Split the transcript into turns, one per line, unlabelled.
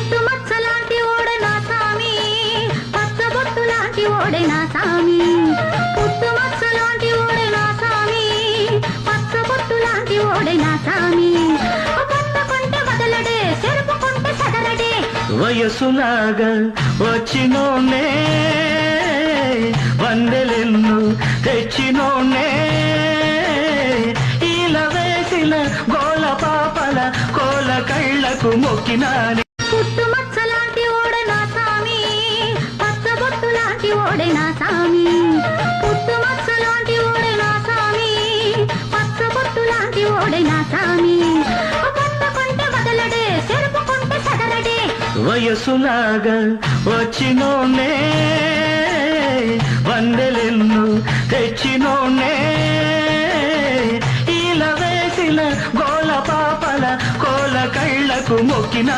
పుట్టు మచ్చలాంటి ఓడే నా సామి, పచ్చబొట్టు లాంటి ఓడే నా సామి. పుట్టు మచ్చలాంటి ఓడే నా సామి, పచ్చబొట్టు లాంటి ఓడే నా సామి. పట్టుకుంటే వదలడే, చెరుపుకుంటే సదరడే.
వయసులాగా వచ్చినోనే వందెలెన్ను తెచ్చినోనే, ఈల వేసిన గోల పాపల కోల కళ్ళకు మొక్కినాని.
పుట్టు మచ్చలాంటి ఓడే నా సామి, పచ్చబొట్టు లాంటి ఓడే నా సామి. పుట్టు మచ్చలాంటి ఓడే నా సామి, పచ్చబొట్టు లాంటి ఓడే నా సామి. పట్టుకుంటే వదలడే, చెరుపుకుంటే సదరడే.
వయసులాగా వచ్చినోనే వందెలెన్ను తెచ్చినోనే, ఈల వేసిన గోల పాపల కోల కళ్ళకు మొక్కిన.